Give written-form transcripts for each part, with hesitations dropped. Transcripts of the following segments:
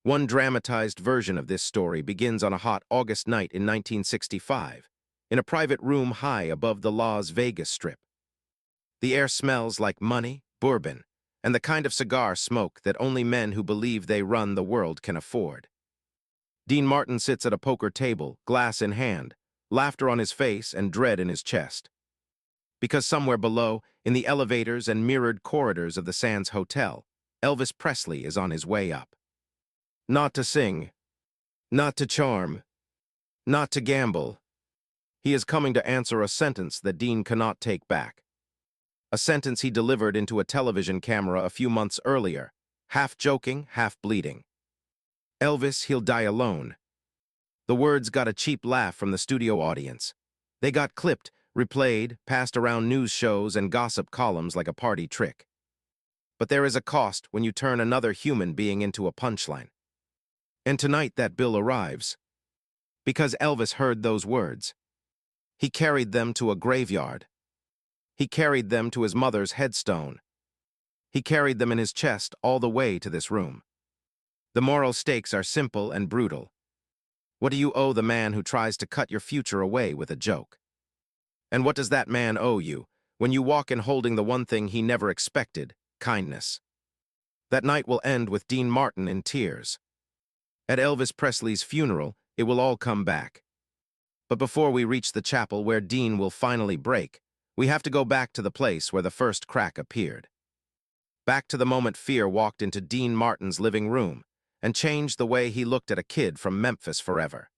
One dramatized version of this story begins on a hot August night in 1965, in a private room high above the Las Vegas Strip. The air smells like money, bourbon, and the kind of cigar smoke that only men who believe they run the world can afford. Dean Martin sits at a poker table, glass in hand, laughter on his face and dread in his chest. Because somewhere below, in the elevators and mirrored corridors of the Sands Hotel, Elvis Presley is on his way up. Not to sing, not to charm, not to gamble. He is coming to answer a sentence that Dean cannot take back. A sentence he delivered into a television camera a few months earlier, half joking, half bleeding. Elvis, he'll die alone. The words got a cheap laugh from the studio audience. They got clipped, replayed, passed around news shows and gossip columns like a party trick. But there is a cost when you turn another human being into a punchline. And tonight that bill arrives. Because Elvis heard those words. He carried them to a graveyard. He carried them to his mother's headstone. He carried them in his chest all the way to this room. The moral stakes are simple and brutal. What do you owe the man who tries to cut your future away with a joke? And what does that man owe you when you walk in holding the one thing he never expected, kindness? That night will end with Dean Martin in tears. At Elvis Presley's funeral, it will all come back. But before we reach the chapel where Dean will finally break, we have to go back to the place where the first crack appeared. Back to the moment fear walked into Dean Martin's living room and changed the way he looked at a kid from Memphis forever.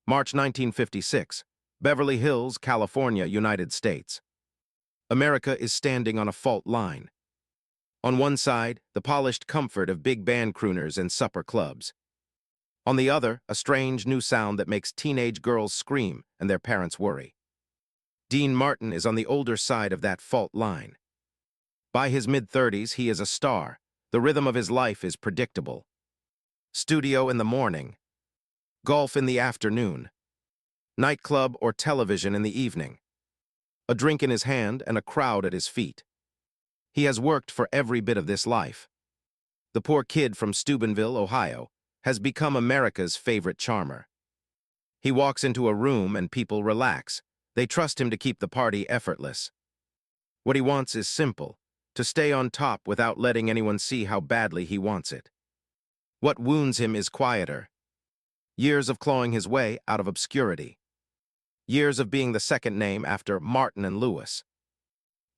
March 1956, Beverly Hills, California, United States. America is standing on a fault line. On one side, the polished comfort of big band crooners and supper clubs. On the other, a strange new sound that makes teenage girls scream and their parents worry. Dean Martin is on the older side of that fault line. By his mid-30s, he is a star. The rhythm of his life is predictable. Studio in the morning. Golf in the afternoon. Nightclub or television in the evening. A drink in his hand and a crowd at his feet. He has worked for every bit of this life. The poor kid from Steubenville, Ohio, has become America's favorite charmer. He walks into a room and people relax. They trust him to keep the party effortless. What he wants is simple, to stay on top without letting anyone see how badly he wants it. What wounds him is quieter. Years of clawing his way out of obscurity. Years of being the second name after Martin and Lewis.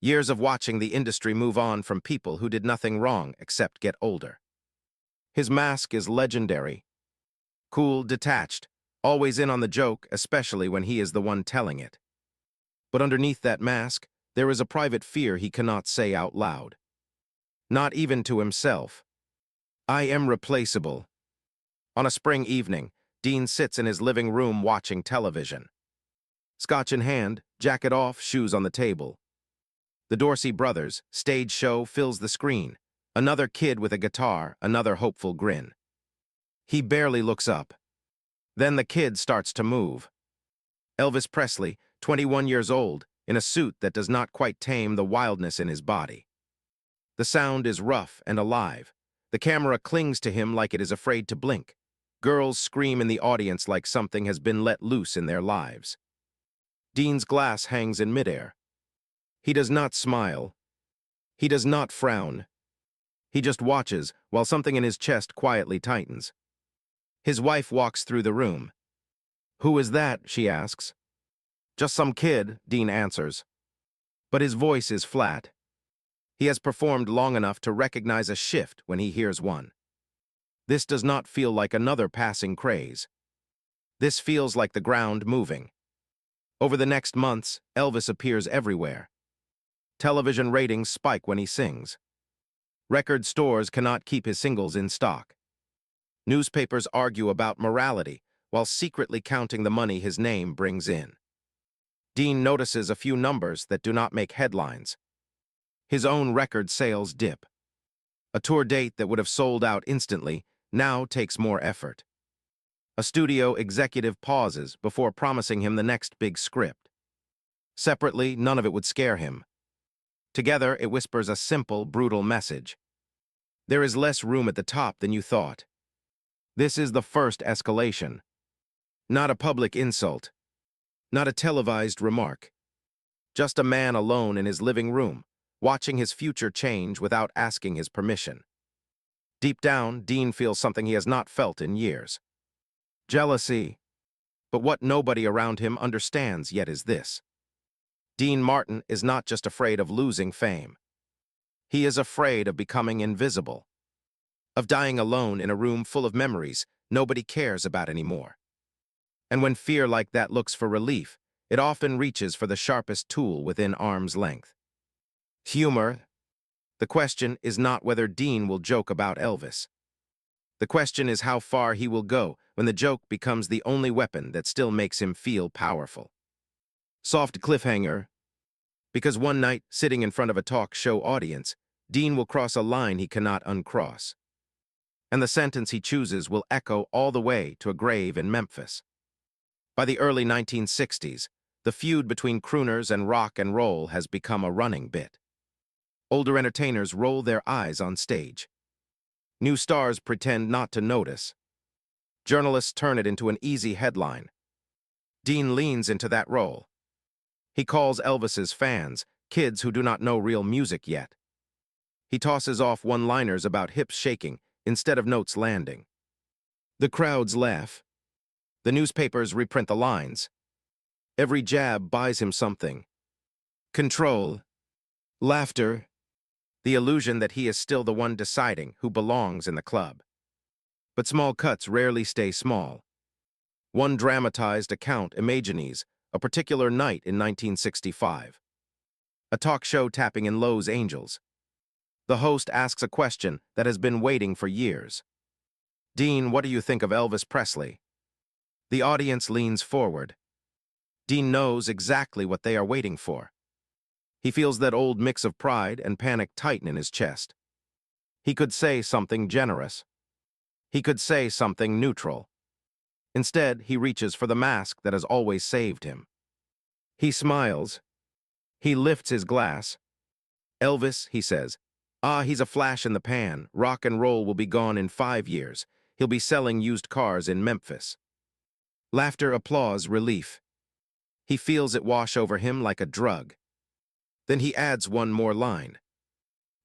Years of watching the industry move on from people who did nothing wrong except get older. His mask is legendary. Cool, detached, always in on the joke, especially when he is the one telling it. But underneath that mask, there is a private fear he cannot say out loud. Not even to himself. I am replaceable. On a spring evening, Dean sits in his living room watching television. Scotch in hand, jacket off, shoes on the table. The Dorsey Brothers stage show fills the screen. Another kid with a guitar, another hopeful grin. He barely looks up. Then the kid starts to move. Elvis Presley, 21 years old, in a suit that does not quite tame the wildness in his body. The sound is rough and alive. The camera clings to him like it is afraid to blink. Girls scream in the audience like something has been let loose in their lives. Dean's glass hangs in midair. He does not smile. He does not frown. He just watches while something in his chest quietly tightens. His wife walks through the room. "Who is that?" she asks. "Just some kid," Dean answers. But his voice is flat. He has performed long enough to recognize a shift when he hears one. This does not feel like another passing craze. This feels like the ground moving. Over the next months, Elvis appears everywhere. Television ratings spike when he sings. Record stores cannot keep his singles in stock. Newspapers argue about morality while secretly counting the money his name brings in. Dean notices a few numbers that do not make headlines. His own record sales dip. A tour date that would have sold out instantly now takes more effort. A studio executive pauses before promising him the next big script. Separately, none of it would scare him. Together, it whispers a simple, brutal message. There is less room at the top than you thought. This is the first escalation. Not a public insult, not a televised remark. Just a man alone in his living room, watching his future change without asking his permission. Deep down, Dean feels something he has not felt in years. Jealousy. But what nobody around him understands yet is this. Dean Martin is not just afraid of losing fame. He is afraid of becoming invisible, of dying alone in a room full of memories nobody cares about anymore. And when fear like that looks for relief, it often reaches for the sharpest tool within arm's length. Humor. The question is not whether Dean will joke about Elvis. The question is how far he will go when the joke becomes the only weapon that still makes him feel powerful. Soft cliffhanger. Because one night, sitting in front of a talk show audience, Dean will cross a line he cannot uncross. And the sentence he chooses will echo all the way to a grave in Memphis. By the early 1960s, the feud between crooners and rock and roll has become a running bit. Older entertainers roll their eyes on stage. New stars pretend not to notice. Journalists turn it into an easy headline. Dean leans into that role. He calls Elvis's fans kids who do not know real music yet. He tosses off one-liners about hips shaking instead of notes landing. The crowds laugh. The newspapers reprint the lines. Every jab buys him something. Control. Laughter. The illusion that he is still the one deciding who belongs in the club. But small cuts rarely stay small. One dramatized account imagines a particular night in 1965. A talk show tapping in Lowe's Angels. The host asks a question that has been waiting for years. Dean, what do you think of Elvis Presley? The audience leans forward. Dean knows exactly what they are waiting for. He feels that old mix of pride and panic tighten in his chest. He could say something generous. He could say something neutral. Instead, he reaches for the mask that has always saved him. He smiles. He lifts his glass. Elvis, he says, he's a flash in the pan. Rock and roll will be gone in 5 years. He'll be selling used cars in Memphis. Laughter, applause, relief. He feels it wash over him like a drug. Then he adds one more line.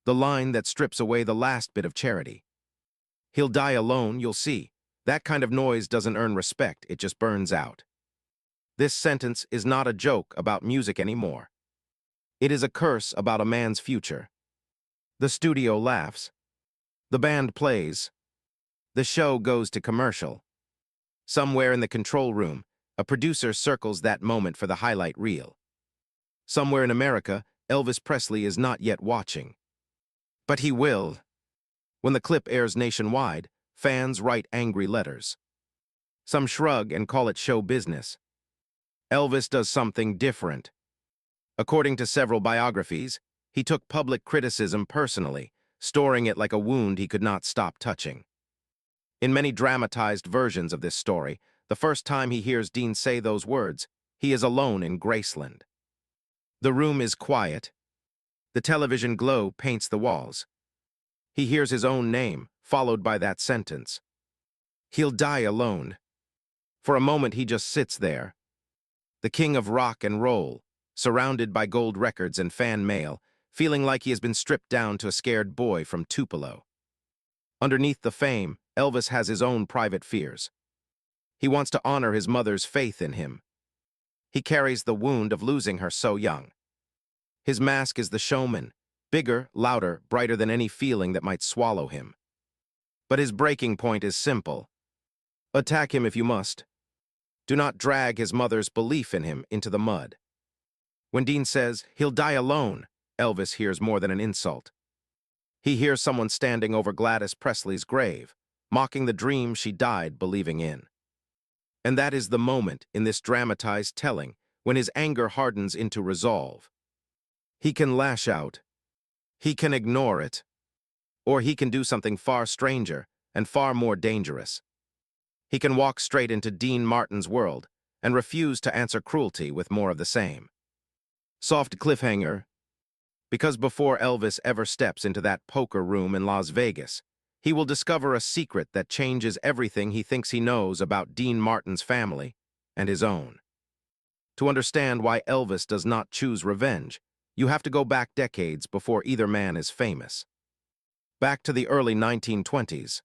The line that strips away the last bit of charity. He'll die alone, you'll see. That kind of noise doesn't earn respect, it just burns out. This sentence is not a joke about music anymore. It is a curse about a man's future. The studio laughs. The band plays. The show goes to commercial. Somewhere in the control room, a producer circles that moment for the highlight reel. Somewhere in America, Elvis Presley is not yet watching. But he will. When the clip airs nationwide, fans write angry letters. Some shrug and call it show business. Elvis does something different. According to several biographies, he took public criticism personally, storing it like a wound he could not stop touching. In many dramatized versions of this story, the first time he hears Dean say those words, he is alone in Graceland. The room is quiet. The television glow paints the walls. He hears his own name, followed by that sentence. He'll die alone. For a moment he just sits there. The king of rock and roll, surrounded by gold records and fan mail, feeling like he has been stripped down to a scared boy from Tupelo. Underneath the fame, Elvis has his own private fears. He wants to honor his mother's faith in him. He carries the wound of losing her so young. His mask is the showman, bigger, louder, brighter than any feeling that might swallow him. But his breaking point is simple. Attack him if you must. Do not drag his mother's belief in him into the mud. When Dean says, he'll die alone, Elvis hears more than an insult. He hears someone standing over Gladys Presley's grave, mocking the dream she died believing in. And that is the moment in this dramatized telling when his anger hardens into resolve. He can lash out. He can ignore it. Or he can do something far stranger and far more dangerous. He can walk straight into Dean Martin's world and refuse to answer cruelty with more of the same. Soft cliffhanger. Because before Elvis ever steps into that poker room in Las Vegas, He will discover a secret that changes everything he thinks he knows about Dean Martin's family and his own. To understand why Elvis does not choose revenge, you have to go back decades before either man is famous. Back to the early 1920s.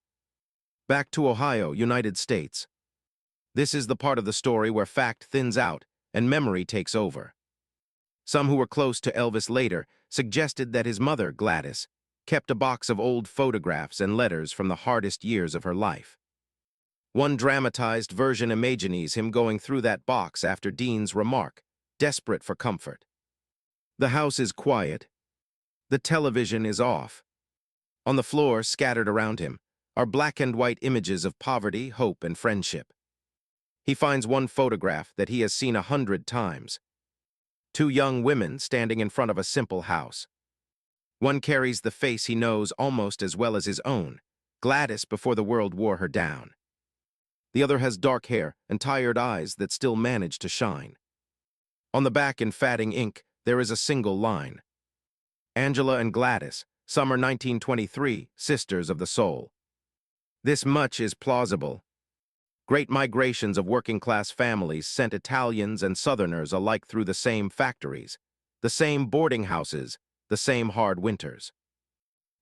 Back to Ohio, United States. This is the part of the story where fact thins out and memory takes over. Some who were close to Elvis later suggested that his mother, Gladys, kept a box of old photographs and letters from the hardest years of her life. One dramatized version imagines him going through that box after Dean's remark, desperate for comfort. The house is quiet. The television is off. On the floor, scattered around him, are black and white images of poverty, hope, and friendship. He finds one photograph that he has seen 100 times. Two young women standing in front of a simple house. One carries the face he knows almost as well as his own, Gladys before the world wore her down. The other has dark hair and tired eyes that still manage to shine. On the back in fatting ink, there is a single line. Angela and Gladys, summer 1923, sisters of the soul. This much is plausible. Great migrations of working-class families sent Italians and Southerners alike through the same factories, the same boarding houses, the same hard winters.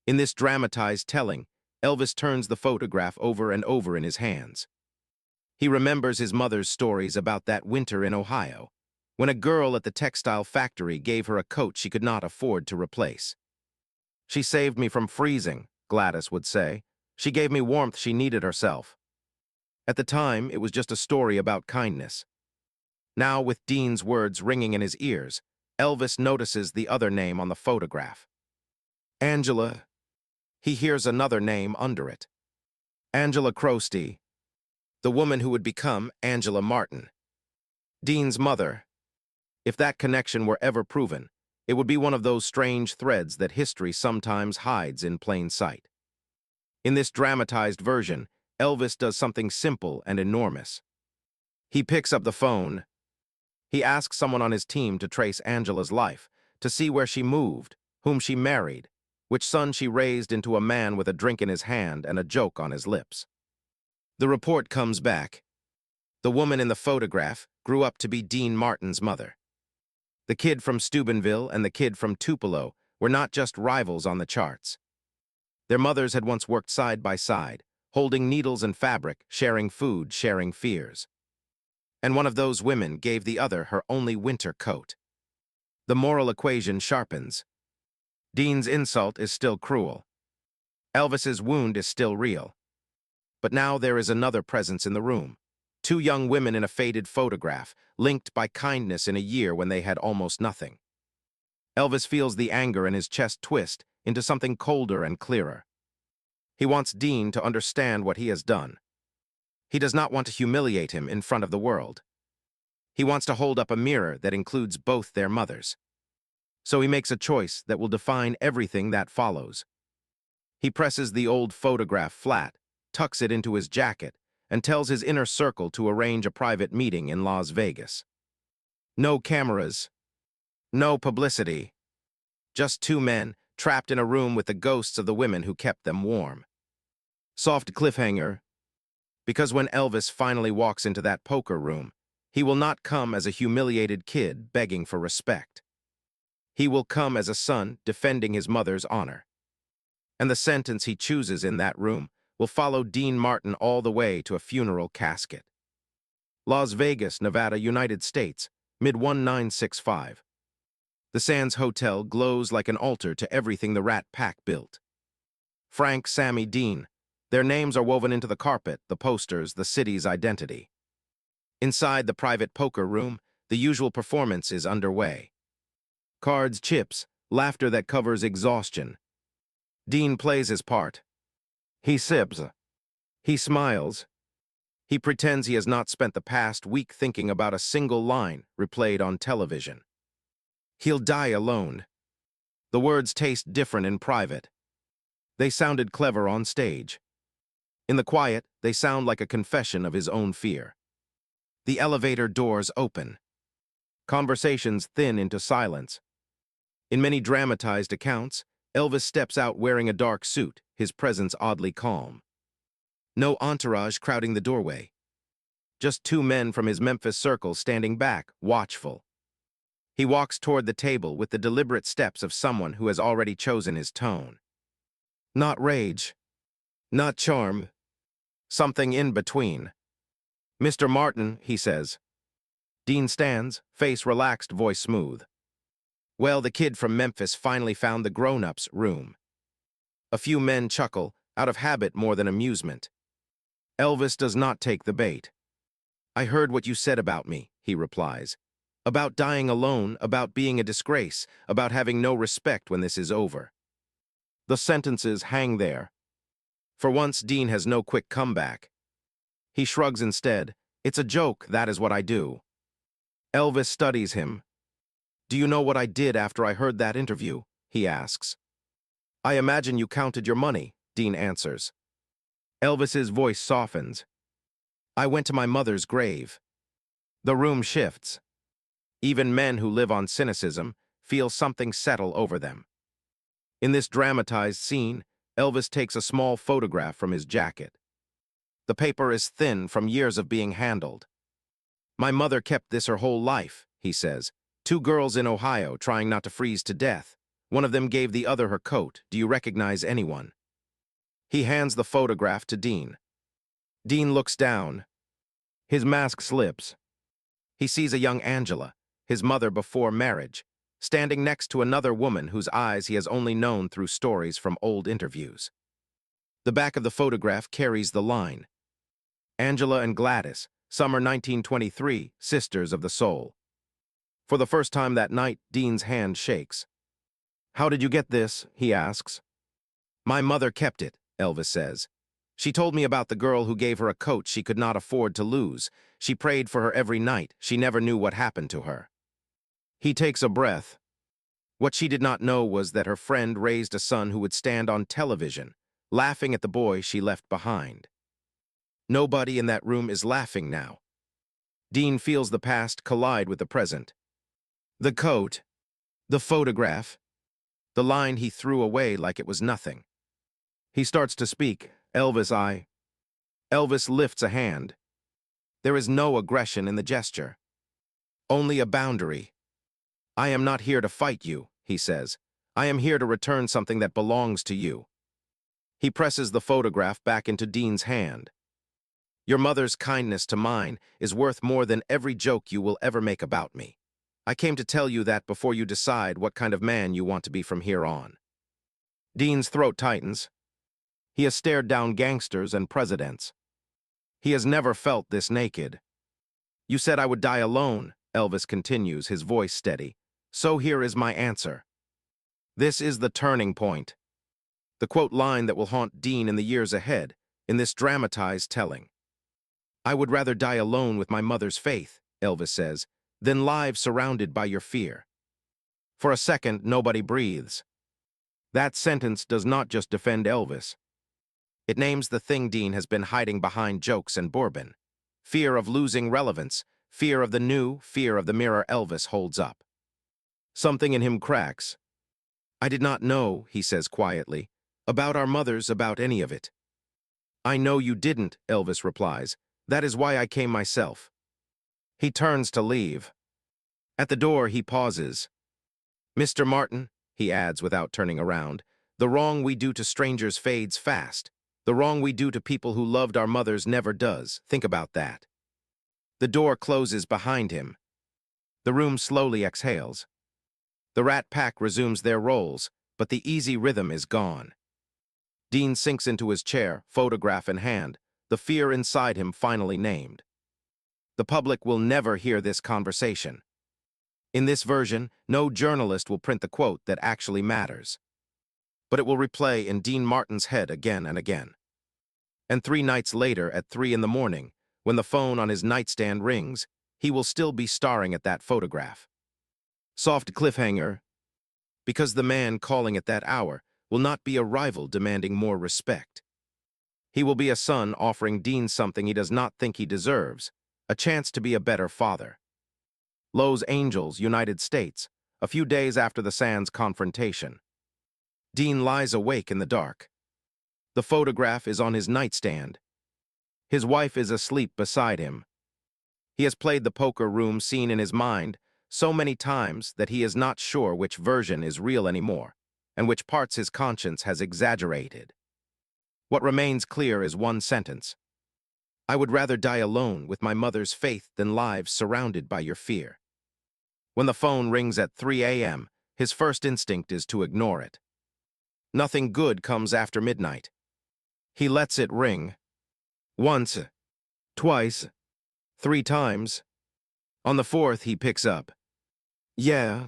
In this dramatized telling, Elvis turns the photograph over and over in his hands. He remembers his mother's stories about that winter in Ohio, when a girl at the textile factory gave her a coat she could not afford to replace. "She saved me from freezing," Gladys would say. "She gave me warmth she needed herself." At the time, it was just a story about kindness. Now, with Dean's words ringing in his ears, Elvis notices the other name on the photograph. Angela. He hears another name under it. Angela Crosty, the woman who would become Angela Martin. Dean's mother. If that connection were ever proven, it would be one of those strange threads that history sometimes hides in plain sight. In this dramatized version, Elvis does something simple and enormous. He picks up the phone. He asks someone on his team to trace Angela's life, to see where she moved, whom she married, which son she raised into a man with a drink in his hand and a joke on his lips. The report comes back. The woman in the photograph grew up to be Dean Martin's mother. The kid from Steubenville and the kid from Tupelo were not just rivals on the charts. Their mothers had once worked side by side, holding needles and fabric, sharing food, sharing fears. And one of those women gave the other her only winter coat. The moral equation sharpens. Dean's insult is still cruel. Elvis's wound is still real. But now there is another presence in the room. Two young women in a faded photograph, linked by kindness in a year when they had almost nothing. Elvis feels the anger in his chest twist into something colder and clearer. He wants Dean to understand what he has done. He does not want to humiliate him in front of the world. He wants to hold up a mirror that includes both their mothers. So he makes a choice that will define everything that follows. He presses the old photograph flat, tucks it into his jacket, and tells his inner circle to arrange a private meeting in Las Vegas. No cameras. No publicity. Just two men trapped in a room with the ghosts of the women who kept them warm. Soft cliffhanger. Because when Elvis finally walks into that poker room, he will not come as a humiliated kid begging for respect. He will come as a son defending his mother's honor. And the sentence he chooses in that room will follow Dean Martin all the way to a funeral casket. Las Vegas, Nevada, United States, mid-1965. The Sands Hotel glows like an altar to everything the Rat Pack built. Frank, Sammy, Dean. Their names are woven into the carpet, the posters, the city's identity. Inside the private poker room, the usual performance is underway. Cards, chips, laughter that covers exhaustion. Dean plays his part. He sips. He smiles. He pretends he has not spent the past week thinking about a single line replayed on television. He'll die alone. The words taste different in private. They sounded clever on stage. In the quiet, they sound like a confession of his own fear. The elevator doors open. Conversations thin into silence. In many dramatized accounts, Elvis steps out wearing a dark suit, his presence oddly calm. No entourage crowding the doorway. Just two men from his Memphis circle standing back, watchful. He walks toward the table with the deliberate steps of someone who has already chosen his tone. Not rage. Not charm. Something in between. "Mr. Martin," he says. Dean stands, face relaxed, voice smooth. Well, the kid from Memphis finally found the grown-ups' room. A few men chuckle, out of habit more than amusement. Elvis does not take the bait. "I heard what you said about me," he replies. "About dying alone, about being a disgrace, about having no respect when this is over." The sentences hang there. For once, Dean has no quick comeback. He shrugs instead. "It's a joke, that is what I do." Elvis studies him. "Do you know what I did after I heard that interview?" he asks. "I imagine you counted your money," Dean answers. Elvis's voice softens. "I went to my mother's grave." The room shifts. Even men who live on cynicism feel something settle over them. In this dramatized scene, Elvis takes a small photograph from his jacket. The paper is thin from years of being handled. "My mother kept this her whole life," he says. "Two girls in Ohio trying not to freeze to death. One of them gave the other her coat. Do you recognize anyone?" He hands the photograph to Dean. Dean looks down. His mask slips. He sees a young Angela, his mother before marriage, standing next to another woman whose eyes he has only known through stories from old interviews. The back of the photograph carries the line, "Angela and Gladys, summer 1923, sisters of the soul." For the first time that night, Dean's hand shakes. "How did you get this?" he asks. "My mother kept it," Elvis says. "She told me about the girl who gave her a coat she could not afford to lose. She prayed for her every night. She never knew what happened to her." He takes a breath. What she did not know was that her friend raised a son who would stand on television, laughing at the boy she left behind. Nobody in that room is laughing now. Dean feels the past collide with the present. The coat, the photograph, the line he threw away like it was nothing. He starts to speak. Elvis lifts a hand. There is no aggression in the gesture. Only a boundary. "I am not here to fight you," he says. "I am here to return something that belongs to you." He presses the photograph back into Dean's hand. "Your mother's kindness to mine is worth more than every joke you will ever make about me. I came to tell you that before you decide what kind of man you want to be from here on." Dean's throat tightens. He has stared down gangsters and presidents. He has never felt this naked. "You said I would die alone," Elvis continues, his voice steady. "So here is my answer. This is the turning point." The quote line that will haunt Dean in the years ahead, in this dramatized telling. "I would rather die alone with my mother's faith," Elvis says, "than live surrounded by your fear." For a second, nobody breathes. That sentence does not just defend Elvis. It names the thing Dean has been hiding behind jokes and bourbon. Fear of losing relevance, fear of the new, fear of the mirror Elvis holds up. Something in him cracks. "I did not know," he says quietly, "about our mothers, about any of it." "I know you didn't," Elvis replies. "That is why I came myself." He turns to leave. At the door, he pauses. "Mr. Martin," he adds without turning around, "the wrong we do to strangers fades fast. The wrong we do to people who loved our mothers never does. Think about that." The door closes behind him. The room slowly exhales. The Rat Pack resumes their roles, but the easy rhythm is gone. Dean sinks into his chair, photograph in hand, the fear inside him finally named. The public will never hear this conversation. In this version, no journalist will print the quote that actually matters. But it will replay in Dean Martin's head again and again. And 3 nights later, at 3 in the morning, when the phone on his nightstand rings, he will still be staring at that photograph. Soft cliffhanger, because the man calling at that hour will not be a rival demanding more respect. He will be a son offering Dean something he does not think he deserves, a chance to be a better father. Los Angeles, United States, a few days after the Sands confrontation. Dean lies awake in the dark. The photograph is on his nightstand. His wife is asleep beside him. He has played the poker room scene in his mind so many times that he is not sure which version is real anymore, and which parts his conscience has exaggerated. What remains clear is one sentence. I would rather die alone with my mother's faith than lives surrounded by your fear. When the phone rings at 3 a.m., his first instinct is to ignore it. Nothing good comes after midnight. He lets it ring. Once, twice, 3 times. On the 4th, he picks up. Yeah.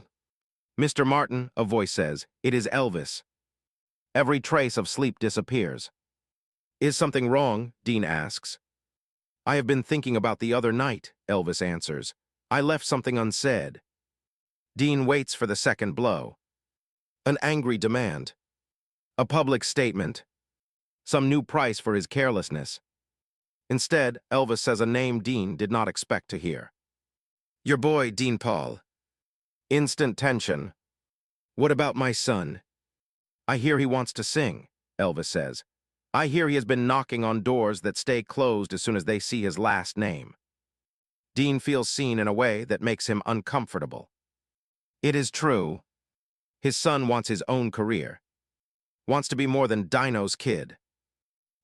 Mr. Martin, a voice says, it is Elvis. Every trace of sleep disappears. Is something wrong? Dean asks. I have been thinking about the other night, Elvis answers. I left something unsaid. Dean waits for the second blow. An angry demand. A public statement. Some new price for his carelessness. Instead, Elvis says a name Dean did not expect to hear. Your boy, Dean Paul. Instant tension. What about my son? I hear he wants to sing, Elvis says. I hear he has been knocking on doors that stay closed as soon as they see his last name. Dean feels seen in a way that makes him uncomfortable. It is true. His son wants his own career. Wants to be more than Dino's kid.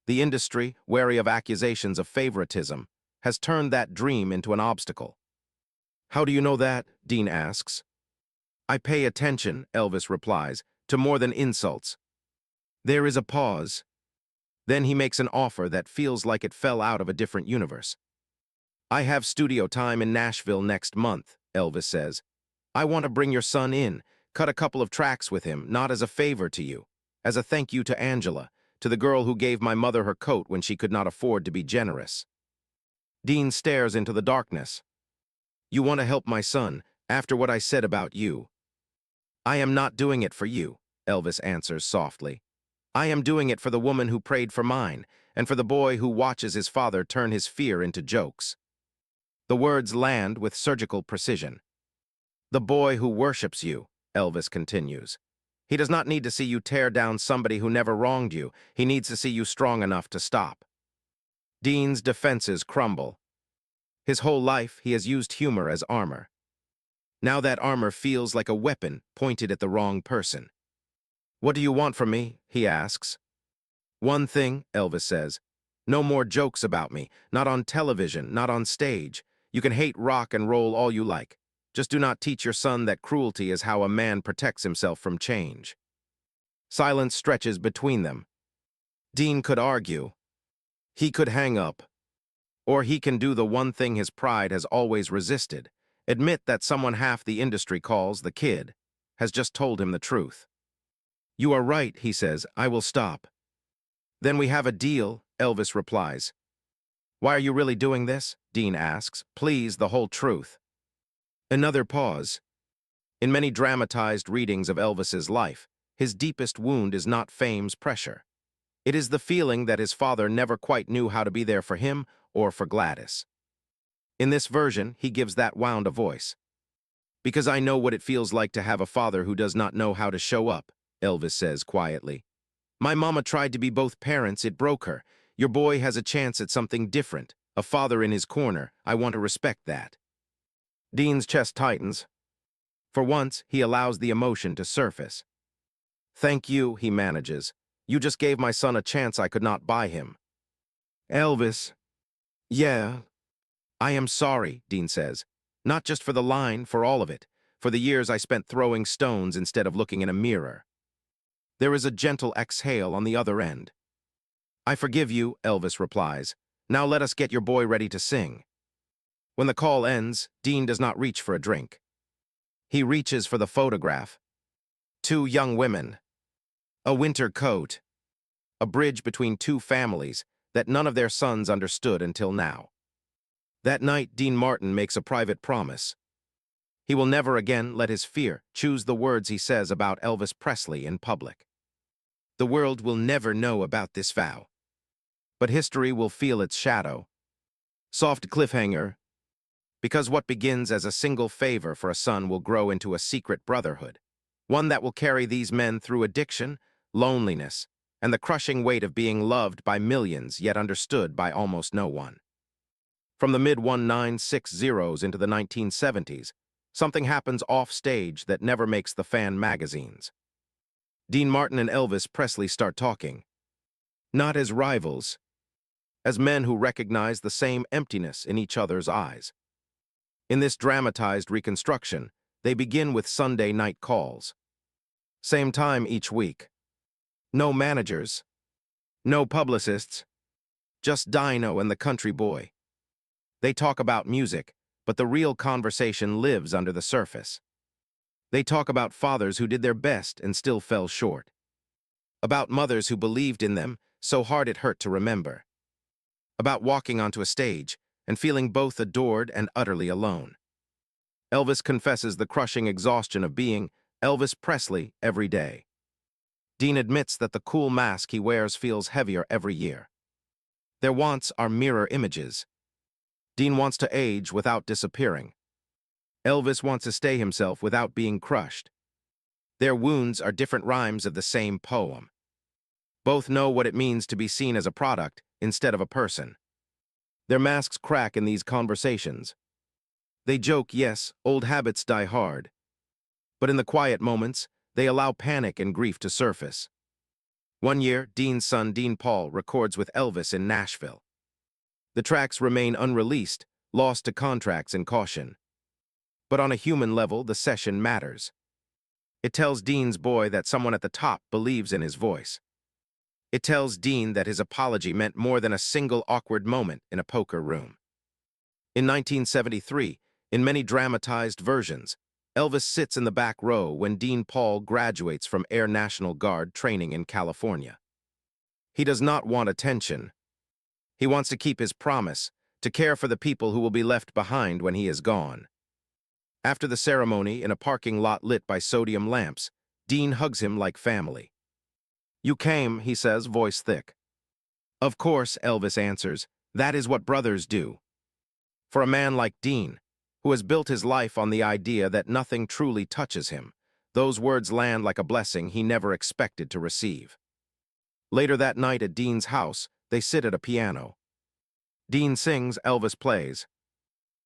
The industry, wary of accusations of favoritism, has turned that dream into an obstacle. How do you know that? Dean asks. I pay attention, Elvis replies, to more than insults. There is a pause. Then he makes an offer that feels like it fell out of a different universe. I have studio time in Nashville next month, Elvis says. I want to bring your son in, cut a couple of tracks with him, not as a favor to you, as a thank you to Angela, to the girl who gave my mother her coat when she could not afford to be generous. Dean stares into the darkness. You want to help my son, after what I said about you. I am not doing it for you, Elvis answers softly. I am doing it for the woman who prayed for mine, and for the boy who watches his father turn his fear into jokes. The words land with surgical precision. The boy who worships you, Elvis continues. He does not need to see you tear down somebody who never wronged you. He needs to see you strong enough to stop. Dean's defenses crumble. His whole life, he has used humor as armor. Now that armor feels like a weapon pointed at the wrong person. What do you want from me? He asks. One thing, Elvis says. No more jokes about me. Not on television, not on stage. You can hate rock and roll all you like. Just do not teach your son that cruelty is how a man protects himself from change. Silence stretches between them. Dean could argue. He could hang up. Or he can do the one thing his pride has always resisted. Admit that someone half the industry calls the kid has just told him the truth. You are right, he says. I will stop. Then we have a deal, Elvis replies. Why are you really doing this? Dean asks. Please, the whole truth. Another pause. In many dramatized readings of Elvis's life, his deepest wound is not fame's pressure. It is the feeling that his father never quite knew how to be there for him or for Gladys. In this version, he gives that wound a voice. Because I know what it feels like to have a father who does not know how to show up, Elvis says quietly. My mama tried to be both parents, it broke her. Your boy has a chance at something different, a father in his corner. I want to respect that. Dean's chest tightens. For once, he allows the emotion to surface. Thank you, he manages. You just gave my son a chance I could not buy him. Elvis. Yeah. I am sorry, Dean says. Not just for the line, for all of it. For the years I spent throwing stones instead of looking in a mirror. There is a gentle exhale on the other end. I forgive you, Elvis replies. Now let us get your boy ready to sing. When the call ends, Dean does not reach for a drink. He reaches for the photograph. 2 young women. A winter coat. A bridge between 2 families that none of their sons understood until now. That night, Dean Martin makes a private promise. He will never again let his fear choose the words he says about Elvis Presley in public. The world will never know about this vow. But history will feel its shadow. Soft cliffhanger. Because what begins as a single favor for a son will grow into a secret brotherhood. One that will carry these men through addiction, loneliness, and the crushing weight of being loved by millions yet understood by almost no one. From the mid-1960s into the 1970s, something happens off-stage that never makes the fan magazines. Dean Martin and Elvis Presley start talking, not as rivals, as men who recognize the same emptiness in each other's eyes. In this dramatized reconstruction, they begin with Sunday night calls. Same time each week. No managers, no publicists, just Dino and the country boy. They talk about music, but the real conversation lives under the surface. They talk about fathers who did their best and still fell short. About mothers who believed in them so hard it hurt to remember. About walking onto a stage and feeling both adored and utterly alone. Elvis confesses the crushing exhaustion of being Elvis Presley every day. Dean admits that the cool mask he wears feels heavier every year. Their wants are mirror images. Dean wants to age without disappearing. Elvis wants to stay himself without being crushed. Their wounds are different rhymes of the same poem. Both know what it means to be seen as a product instead of a person. Their masks crack in these conversations. They joke, yes, old habits die hard. But in the quiet moments, they allow panic and grief to surface. One year, Dean's son, Dean Paul, records with Elvis in Nashville. The tracks remain unreleased, lost to contracts and caution. But on a human level, the session matters. It tells Dean's boy that someone at the top believes in his voice. It tells Dean that his apology meant more than a single awkward moment in a poker room. In 1973, in many dramatized versions, Elvis sits in the back row when Dean Paul graduates from Air National Guard training in California. He does not want attention. He wants to keep his promise, to care for the people who will be left behind when he is gone. After the ceremony, in a parking lot lit by sodium lamps, Dean hugs him like family. "You came," he says, voice thick. "Of course," Elvis answers, "that is what brothers do." For a man like Dean, who has built his life on the idea that nothing truly touches him, those words land like a blessing he never expected to receive. Later that night at Dean's house, they sit at a piano. Dean sings, Elvis plays.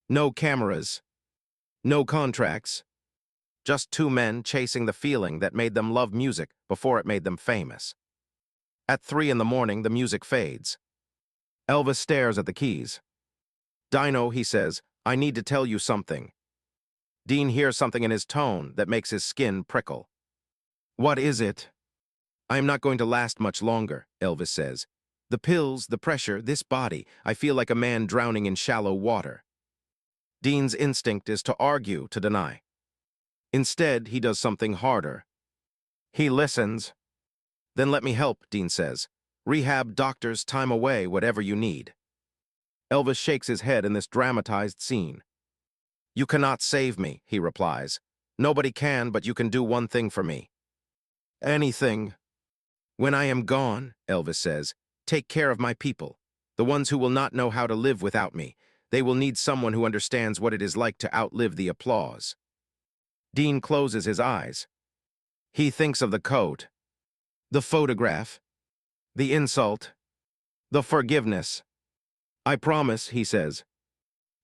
No cameras, no contracts, just two men chasing the feeling that made them love music before it made them famous. At 3 in the morning, the music fades. Elvis stares at the keys. "Dino," he says, "I need to tell you something." Dean hears something in his tone that makes his skin prickle. "What is it?" "I am not going to last much longer," Elvis says. "The pills, the pressure, this body, I feel like a man drowning in shallow water." Dean's instinct is to argue, to deny. Instead, he does something harder. He listens. "Then let me help," Dean says. "Rehab, doctors, time away, whatever you need." Elvis shakes his head in this dramatized scene. "You cannot save me," he replies. "Nobody can, but you can do one thing for me." "Anything." "When I am gone," Elvis says, "take care of my people, the ones who will not know how to live without me. They will need someone who understands what it is like to outlive the applause." Dean closes his eyes. He thinks of the coat, the photograph, the insult, the forgiveness. "I promise," he says.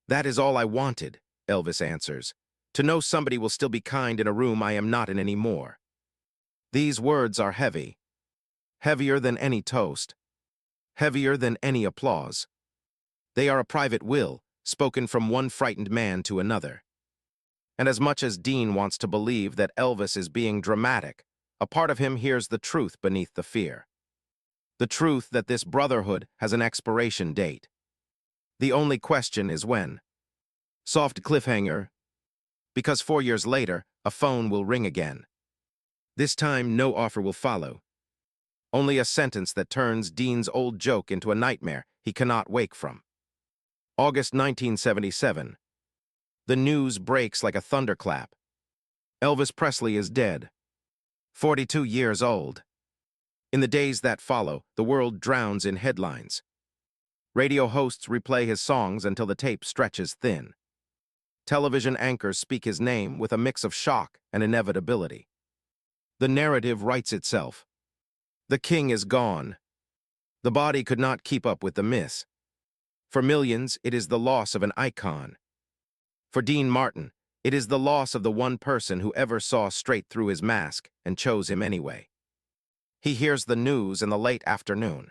"That is all I wanted," Elvis answers. "To know somebody will still be kind in a room I am not in anymore." These words are heavy. Heavier than any toast. Heavier than any applause. They are a private will, spoken from one frightened man to another. And as much as Dean wants to believe that Elvis is being dramatic, a part of him hears the truth beneath the fear. The truth that this brotherhood has an expiration date. The only question is when. Soft cliffhanger, because 4 years later, a phone will ring again. This time, no offer will follow. Only a sentence that turns Dean's old joke into a nightmare he cannot wake from. August 1977. The news breaks like a thunderclap. Elvis Presley is dead. 42 years old. In the days that follow, the world drowns in headlines. Radio hosts replay his songs until the tape stretches thin. Television anchors speak his name with a mix of shock and inevitability. The narrative writes itself. The king is gone. The body could not keep up with the miss. For millions, it is the loss of an icon. For Dean Martin, it is the loss of the one person who ever saw straight through his mask and chose him anyway. He hears the news in the late afternoon.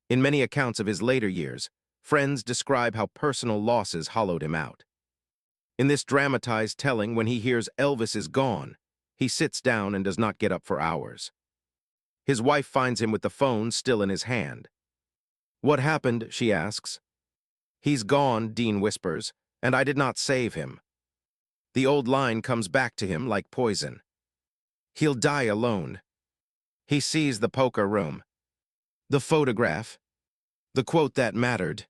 In many accounts of his later years, friends describe how personal losses hollowed him out. In this dramatized telling, when he hears Elvis is gone, he sits down and does not get up for hours. His wife finds him with the phone still in his hand. "What happened?" she asks. "He's gone," Dean whispers, "and I did not save him." The old line comes back to him like poison. He'll die alone. He sees the poker room, the photograph, the quote that mattered.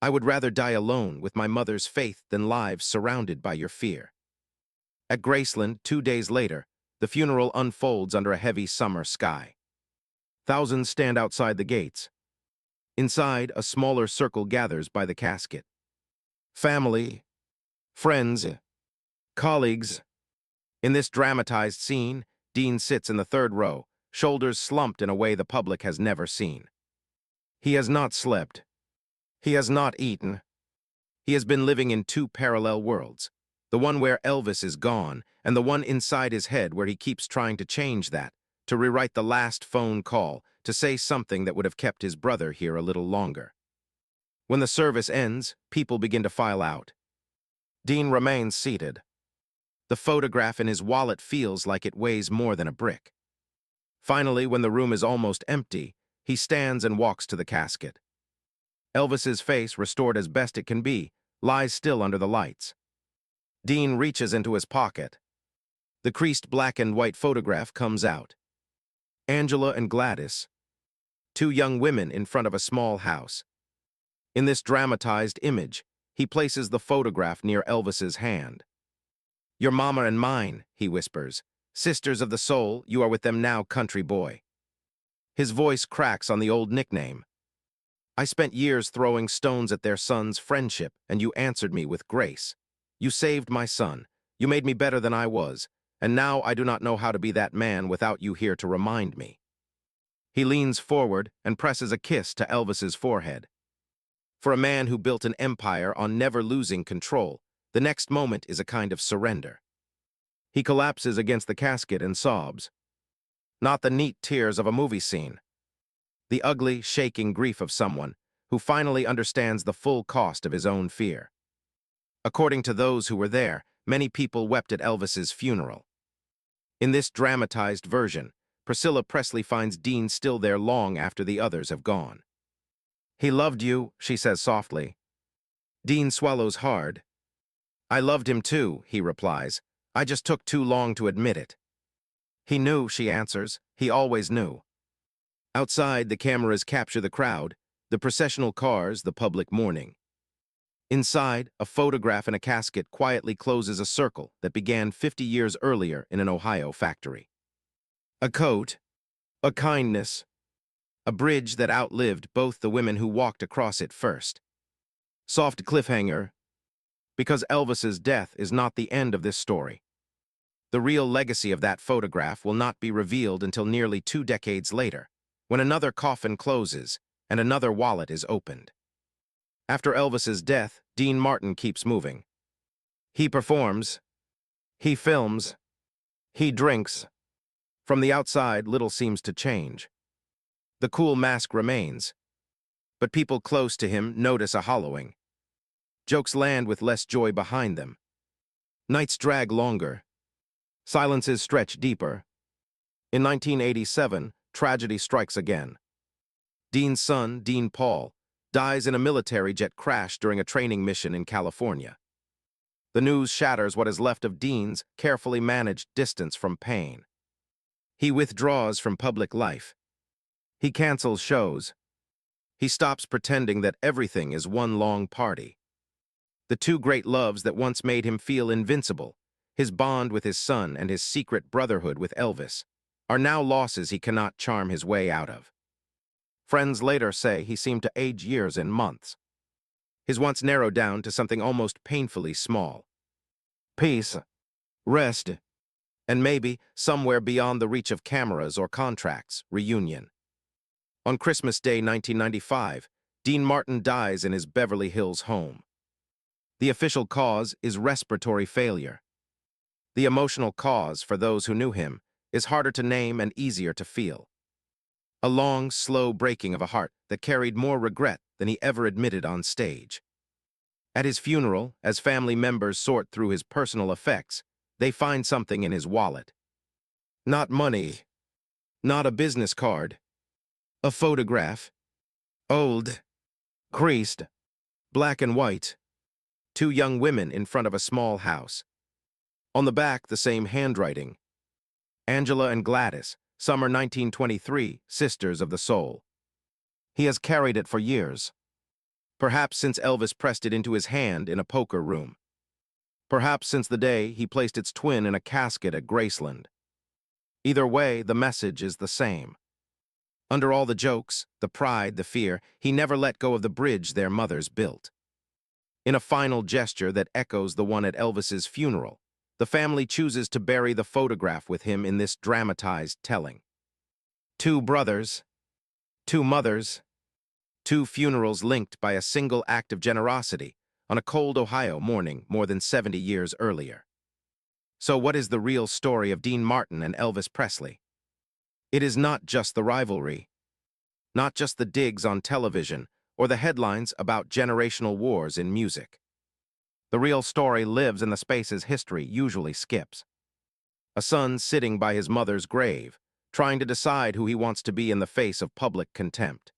"I would rather die alone with my mother's faith than lives surrounded by your fear." At Graceland, 2 days later, the funeral unfolds under a heavy summer sky. Thousands stand outside the gates. Inside, a smaller circle gathers by the casket. Family, friends, colleagues. In this dramatized scene, Dean sits in the third row, shoulders slumped in a way the public has never seen. He has not slept. He has not eaten. He has been living in two parallel worlds, the one where Elvis is gone, and the one inside his head where he keeps trying to change that, to rewrite the last phone call, to say something that would have kept his brother here a little longer. When the service ends, people begin to file out. Dean remains seated. The photograph in his wallet feels like it weighs more than a brick. Finally, when the room is almost empty, he stands and walks to the casket. Elvis's face, restored as best it can be, lies still under the lights. Dean reaches into his pocket. The creased black and white photograph comes out. Angela and Gladys, two young women in front of a small house. In this dramatized image, he places the photograph near Elvis's hand. "Your mama and mine," he whispers. "Sisters of the soul, you are with them now, country boy." His voice cracks on the old nickname. "I spent years throwing stones at their son's friendship, and you answered me with grace. You saved my son. You made me better than I was, and now I do not know how to be that man without you here to remind me." He leans forward and presses a kiss to Elvis's forehead. For a man who built an empire on never losing control, the next moment is a kind of surrender. He collapses against the casket and sobs. Not the neat tears of a movie scene. The ugly, shaking grief of someone who finally understands the full cost of his own fear. According to those who were there, many people wept at Elvis's funeral. In this dramatized version, Priscilla Presley finds Dean still there long after the others have gone. "He loved you," she says softly. Dean swallows hard. "I loved him too," he replies. "I just took too long to admit it." "He knew," she answers. "He always knew." Outside, the cameras capture the crowd, the processional cars, the public mourning. Inside, a photograph in a casket quietly closes a circle that began 50 years earlier in an Ohio factory. A coat, a kindness, a bridge that outlived both the women who walked across it first. Soft cliffhanger, because Elvis's death is not the end of this story. The real legacy of that photograph will not be revealed until nearly 2 decades later, when another coffin closes and another wallet is opened. After Elvis's death, Dean Martin keeps moving. He performs, he films, he drinks. From the outside, little seems to change. The cool mask remains, but people close to him notice a hollowing. Jokes land with less joy behind them. Nights drag longer. Silences stretch deeper. In 1987, tragedy strikes again. Dean's son, Dean Paul, dies in a military jet crash during a training mission in California. The news shatters what is left of Dean's carefully managed distance from pain. He withdraws from public life. He cancels shows. He stops pretending that everything is one long party. The two great loves that once made him feel invincible, his bond with his son and his secret brotherhood with Elvis, are now losses he cannot charm his way out of. Friends later say he seemed to age years in months. His wants narrowed down to something almost painfully small. Peace, rest, And maybe, somewhere beyond the reach of cameras or contracts, reunion. On Christmas Day 1995, Dean Martin dies in his Beverly Hills home. The official cause is respiratory failure. The emotional cause, for those who knew him, is harder to name and easier to feel. A long, slow breaking of a heart that carried more regret than he ever admitted on stage. At his funeral, as family members sort through his personal effects, they find something in his wallet. Not money, not a business card, a photograph. Old, creased, black and white. Two young women in front of a small house. On the back, the same handwriting. Angela and Gladys, summer 1923, sisters of the soul. He has carried it for years. Perhaps since Elvis pressed it into his hand in a poker room. Perhaps since the day he placed its twin in a casket at Graceland. Either way, the message is the same. Under all the jokes, the pride, the fear, he never let go of the bridge their mothers built. In a final gesture that echoes the one at Elvis's funeral, the family chooses to bury the photograph with him in this dramatized telling. Two brothers, two mothers, two funerals linked by a single act of generosity on a cold Ohio morning more than 70 years earlier. So what is the real story of Dean Martin and Elvis Presley? It is not just the rivalry, not just the digs on television or the headlines about generational wars in music. The real story lives in the spaces history usually skips. A son sitting by his mother's grave, trying to decide who he wants to be in the face of public contempt.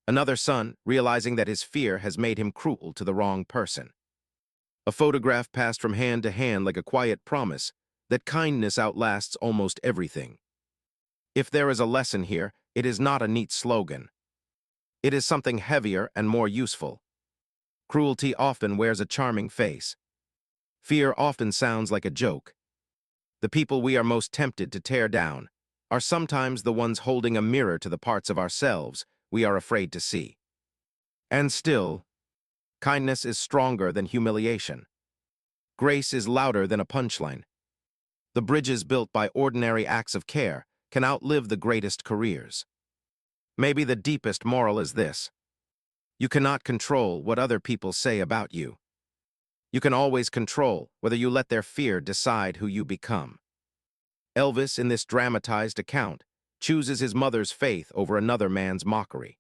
Another son realizing that his fear has made him cruel to the wrong person. A photograph passed from hand to hand like a quiet promise that kindness outlasts almost everything. If there is a lesson here, it is not a neat slogan. It is something heavier and more useful. Cruelty often wears a charming face. Fear often sounds like a joke. The people we are most tempted to tear down are sometimes the ones holding a mirror to the parts of ourselves we are afraid to see. And still, kindness is stronger than humiliation. Grace is louder than a punchline. The bridges built by ordinary acts of care can outlive the greatest careers. Maybe the deepest moral is this: you cannot control what other people say about you. You can always control whether you let their fear decide who you become. Elvis, in this dramatized account, chooses his mother's faith over another man's mockery.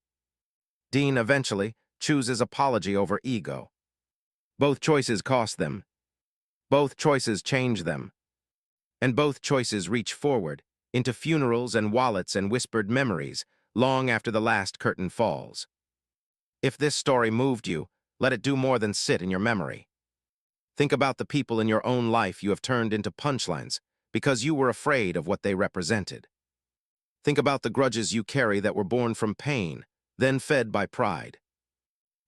Dean eventually chooses apology over ego. Both choices cost them. Both choices change them. And both choices reach forward into funerals and wallets and whispered memories long after the last curtain falls. If this story moved you, let it do more than sit in your memory. Think about the people in your own life you have turned into punchlines because you were afraid of what they represented. Think about the grudges you carry that were born from pain, then fed by pride.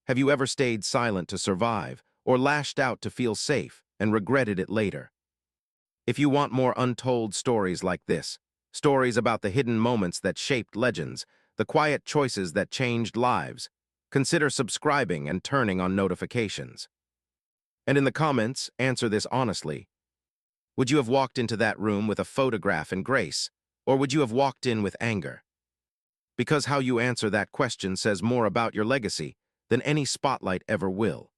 Have you ever stayed silent to survive, or lashed out to feel safe and regretted it later? If you want more untold stories like this, stories about the hidden moments that shaped legends, the quiet choices that changed lives, consider subscribing and turning on notifications. And in the comments, answer this honestly. Would you have walked into that room with a photograph and grace, or would you have walked in with anger? Because how you answer that question says more about your legacy than any spotlight ever will.